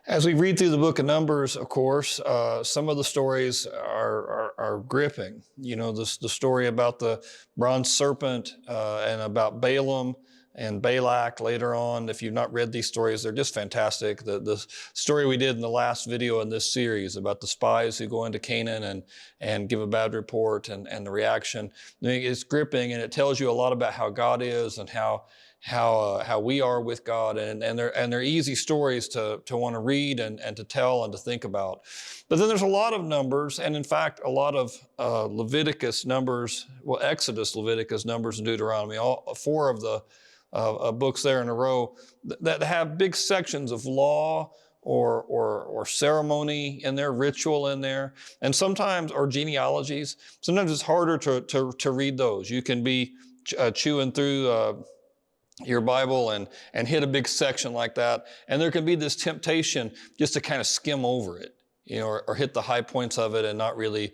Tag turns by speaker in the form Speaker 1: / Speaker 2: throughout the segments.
Speaker 1: As we read through the book of Numbers, of course, some of the stories are gripping. You know, the story about the bronze serpent and about Balaam and Balak later on. If you've not read these stories, they're just fantastic. The story we did in the last video in this series about the spies who go into Canaan and give a bad report and the reaction. I mean, it's gripping, and it tells you a lot about how God is and how we are with God, and they're easy stories to want to read and to tell and to think about. But then there's a lot of Numbers, and in fact, a lot of Leviticus, Numbers, well, Exodus, Leviticus, Numbers, and Deuteronomy, all four of the books there in a row that have big sections of law or ceremony in there, ritual in there, and sometimes, or genealogies. Sometimes it's harder to read those. You can be chewing through your Bible and hit a big section like that, and there can be this temptation just to kind of skim over it, you know, or hit the high points of it and not really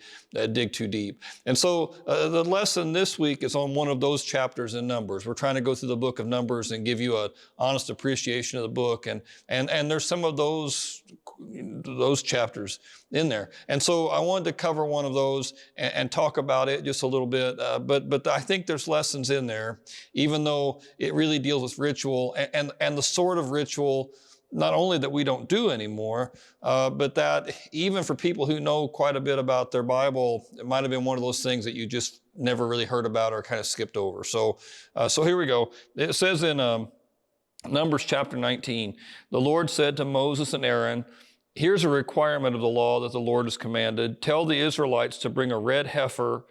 Speaker 1: dig too deep. And so the lesson this week is on one of those chapters in Numbers. We're trying to go through the book of Numbers and give you an honest appreciation of the book, and there's some of those chapters in there. And so I wanted to cover one of those and talk about it just a little bit. But I think there's lessons in there, even though it really deals with ritual and the sort of ritual not only that we don't do anymore, but that even for people who know quite a bit about their Bible, it might have been one of those things that you just never really heard about or kind of skipped over. So here we go. It says in Numbers chapter 19, the Lord said to Moses and Aaron, "Here's a requirement of the law that the Lord has commanded. Tell the Israelites to bring a red heifer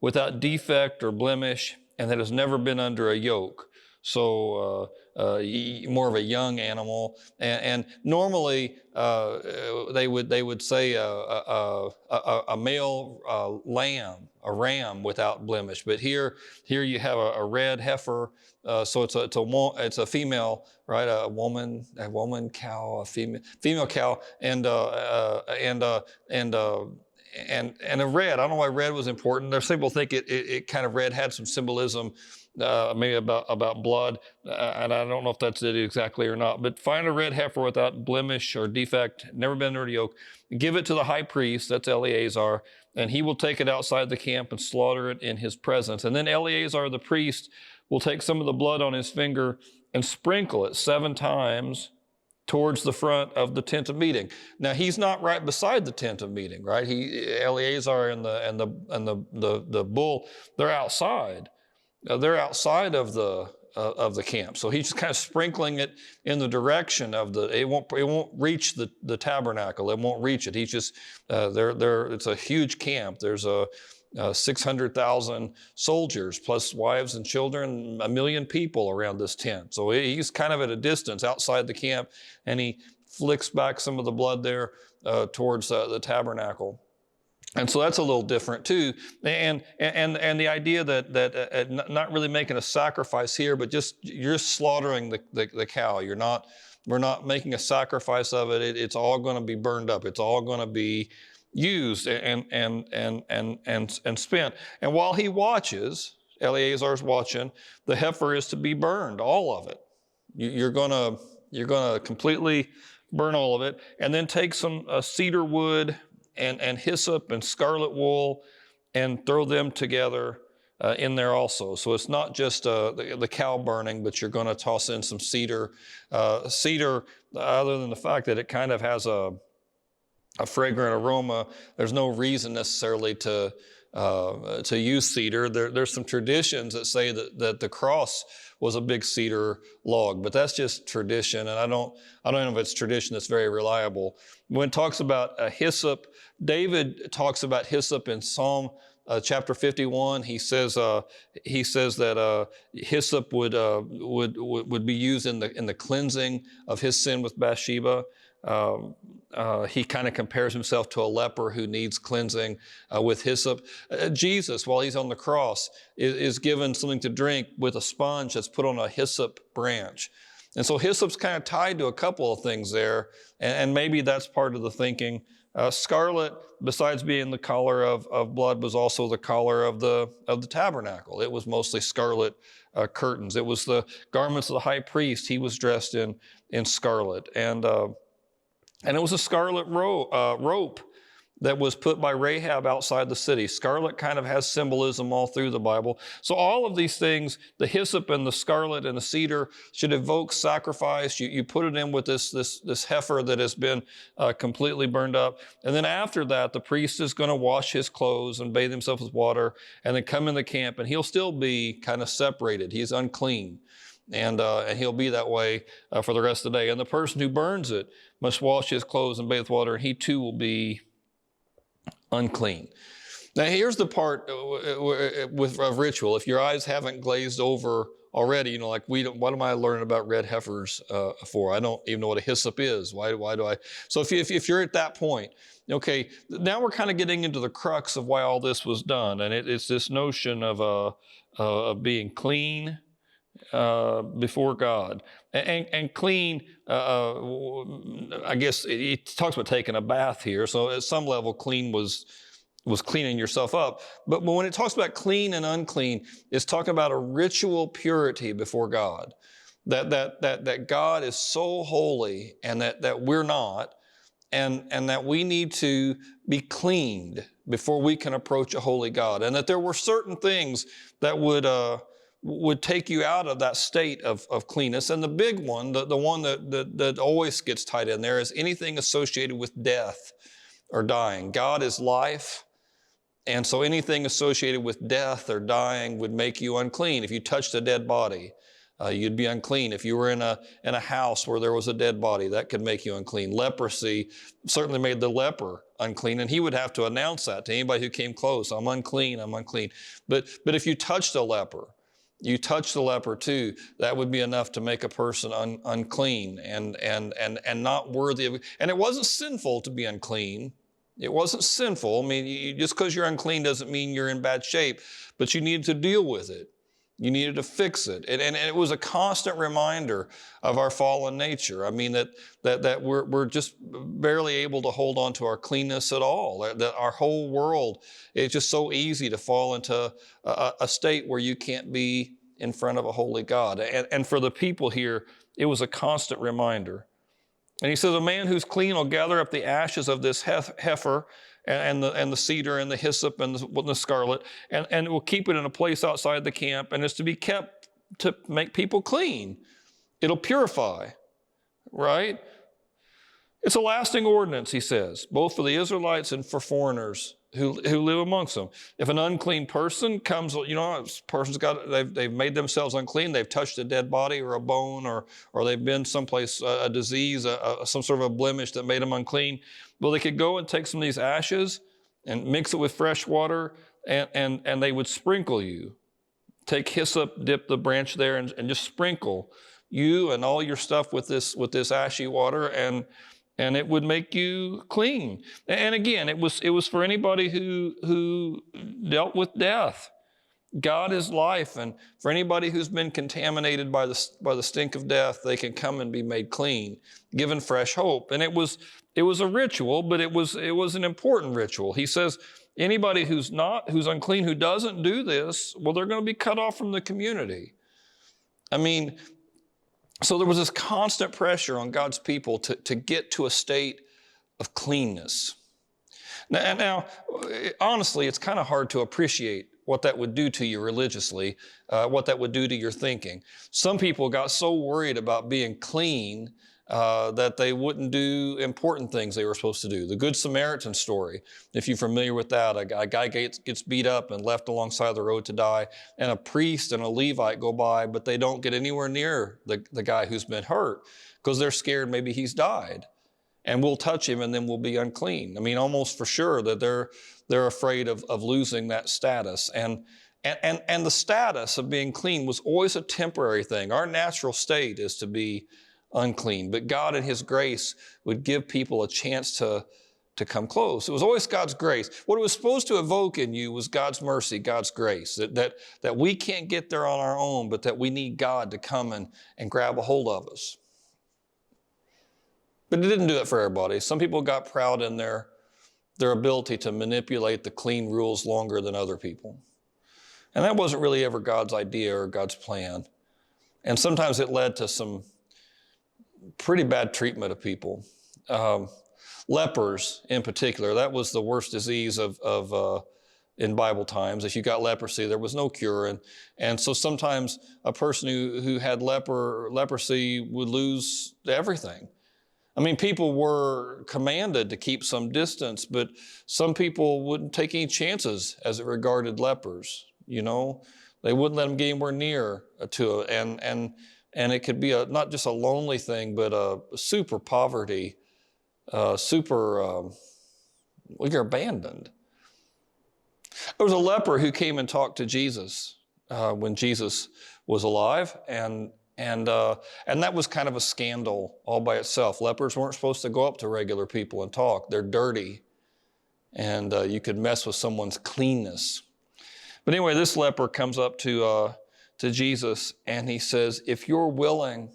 Speaker 1: without defect or blemish and that has never been under a yoke." So more of a young animal, and normally they would say a male lamb, a ram without blemish. But here you have a red heifer, so it's a female, right? A woman cow, a female cow, and a red. I don't know why red was important. There's people think it kind of red had some symbolism. Maybe about blood, and I don't know if that's it exactly or not, but find a red heifer without blemish or defect, never been under a yoke, give it to the high priest, that's Eleazar, and he will take it outside the camp and slaughter it in his presence. And then Eleazar the priest will take some of the blood on his finger and sprinkle it 7 times towards the front of the tent of meeting. Now he's not right beside the tent of meeting, right? Eleazar and the bull, they're outside. They're outside of the camp, so he's just kind of sprinkling it in the direction of it won't reach the tabernacle. It won't reach it. He's just it's a huge camp. There's 600,000 soldiers plus wives and children, 1 million people around this tent. So he's kind of at a distance outside the camp, and he flicks back some of the blood there towards the tabernacle. And so that's a little different too. And the idea that not really making a sacrifice here, but you're slaughtering the cow. We're not making a sacrifice of it. It's all going to be burned up. It's all going to be used and spent. And while he watches, Eleazar's watching, the heifer is to be burned, all of it. You're going to completely burn all of it, and then take some cedar wood and hyssop and scarlet wool and throw them together in there also. So it's not just the cow burning, but you're going to toss in some cedar. Cedar, other than the fact that it kind of has a fragrant aroma, there's no reason necessarily to use cedar. There's some traditions that say that the cross was a big cedar log, but that's just tradition, and I don't know if it's tradition that's very reliable. When it talks about hyssop, David talks about hyssop in Psalm chapter 51. He says that hyssop would be used in the cleansing of his sin with Bathsheba. He kind of compares himself to a leper who needs cleansing with hyssop. Jesus, while he's on the cross, is given something to drink with a sponge that's put on a hyssop branch. And so hyssop's kind of tied to a couple of things there, and maybe that's part of the thinking. Scarlet, besides being the color of blood, was also the color of the tabernacle. It was mostly scarlet curtains. It was the garments of the high priest. He was dressed in scarlet. And And it was a scarlet rope that was put by Rahab outside the city. Scarlet kind of has symbolism all through the Bible. So all of these things, the hyssop and the scarlet and the cedar, should evoke sacrifice. You put it in with this heifer that has been completely burned up. And then after that, the priest is going to wash his clothes and bathe himself with water and then come in the camp, and he'll still be kind of separated. He's unclean. And he'll be that way for the rest of the day. And the person who burns it must wash his clothes and bathe with water, and he too will be unclean. Now, here's the part of ritual. If your eyes haven't glazed over already, like what am I learning about red heifers for? I don't even know what a hyssop is. Why do I? So if you're at that point, okay, now we're kind of getting into the crux of why all this was done, and it's this notion of being clean before God. And clean, I guess it talks about taking a bath here. So at some level, clean was cleaning yourself up. But when it talks about clean and unclean, it's talking about a ritual purity before God. That God is so holy and that we're not, and that we need to be cleaned before we can approach a holy God. And that there were certain things that would take you out of that state of cleanness. And the big one, the one that always gets tied in there, is anything associated with death or dying. God is life, and so anything associated with death or dying would make you unclean. If you touched a dead body, you'd be unclean. If you were in a house where there was a dead body, that could make you unclean. Leprosy certainly made the leper unclean, and he would have to announce that to anybody who came close. I'm unclean, I'm unclean. But if you touched a leper, you touch the leper too, that would be enough to make a person unclean and not worthy of. And it wasn't sinful to be unclean. It wasn't sinful. I mean, just because you're unclean doesn't mean you're in bad shape, but you needed to deal with it. You needed to fix it. And it was a constant reminder of our fallen nature. I mean, that we're just barely able to hold on to our cleanness at all. That our whole world, it's just so easy to fall into a state where you can't be in front of a holy God. And for the people here, it was a constant reminder. And he says, a man who's clean will gather up the ashes of this heifer and the cedar and the hyssop and the scarlet, and will keep it in a place outside the camp, and it's to be kept to make people clean. It'll purify, right? It's a lasting ordinance, he says, both for the Israelites and for foreigners who live amongst them. If an unclean person comes, this person's they've made themselves unclean, they've touched a dead body or a bone, or they've been someplace, a disease, some sort of a blemish that made them unclean. Well, they could go and take some of these ashes and mix it with fresh water, and they would sprinkle you. Take hyssop, dip the branch there, and just sprinkle you and all your stuff with this ashy water, and it would make you clean. And again, it was for anybody who dealt with death. God is life, and for anybody who's been contaminated by the stink of death, they can come and be made clean, given fresh hope. And it was a ritual, but it was an important ritual. He says anybody who's unclean, who doesn't do this, well, they're going to be cut off from the community. I mean, so there was this constant pressure on God's people to get to a state of cleanness. Now, honestly, it's kind of hard to appreciate what that would do to you religiously, what that would do to your thinking. Some people got so worried about being clean that they wouldn't do important things they were supposed to do. The Good Samaritan story, if you're familiar with that, a guy gets beat up and left alongside the road to die, and a priest and a Levite go by, but they don't get anywhere near the guy who's been hurt because they're scared maybe he's died. And we'll touch him and then we'll be unclean. I mean, almost for sure that they're afraid of losing that status. And the status of being clean was always a temporary thing. Our natural state is to be unclean, but God in His grace would give people a chance to come close. It was always God's grace. What it was supposed to evoke in you was God's mercy, God's grace, that we can't get there on our own, but that we need God to come and grab a hold of us. But it didn't do it for everybody. Some people got proud in their ability to manipulate the clean rules longer than other people. And that wasn't really ever God's idea or God's plan. And sometimes it led to some pretty bad treatment of people. lepers in particular. That was the worst disease in Bible times. If you got leprosy, there was no cure. And so sometimes a person who had leprosy would lose everything. I mean, people were commanded to keep some distance, but some people wouldn't take any chances as it regarded lepers. You know, they wouldn't let them get anywhere near to it. And it could be not just a lonely thing, but a super poverty, well, you're abandoned. There was a leper who came and talked to Jesus when Jesus was alive, and that was kind of a scandal all by itself. Lepers weren't supposed to go up to regular people and talk. They're dirty, and you could mess with someone's cleanness. But anyway, this leper comes up to Jesus, and he says, "If you're willing,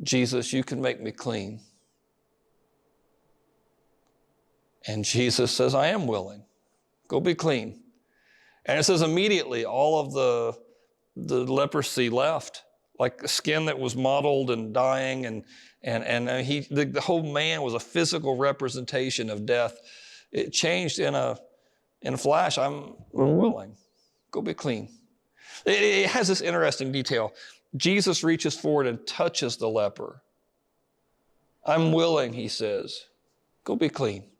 Speaker 1: Jesus, you can make me clean." And Jesus says, "I am willing. Go be clean." And it says immediately all of the leprosy left, like the skin that was mottled and dying, and the whole man was a physical representation of death. It changed in a flash. I'm willing. Go be clean. It has this interesting detail. Jesus reaches forward and touches the leper. "I'm willing," he says. "Go be clean."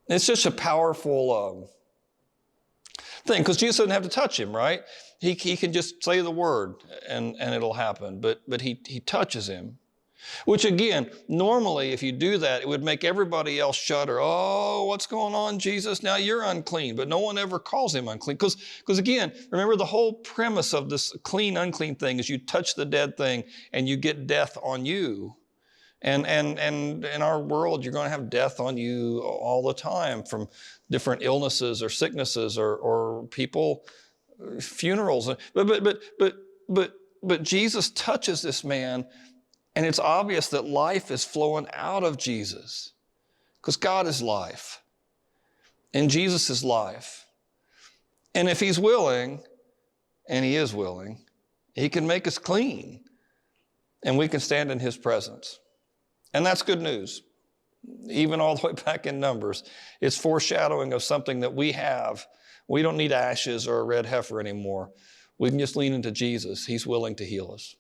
Speaker 1: It's such a powerful thing, because Jesus doesn't have to touch him, right? He can just say the word and it'll happen. But he touches him, which again, normally if you do that, it would make everybody else shudder. "Oh, what's going on, Jesus? Now you're unclean." But no one ever calls him unclean. Because again, remember the whole premise of this clean, unclean thing is you touch the dead thing and you get death on you. And in our world, you're going to have death on you all the time from different illnesses or sicknesses or people, funerals. But Jesus touches this man, and it's obvious that life is flowing out of Jesus, because God is life, and Jesus is life. And if he's willing, and he is willing, he can make us clean, and we can stand in his presence. And that's good news. Even all the way back in Numbers, it's foreshadowing of something that we have. We don't need ashes or a red heifer anymore. We can just lean into Jesus. He's willing to heal us.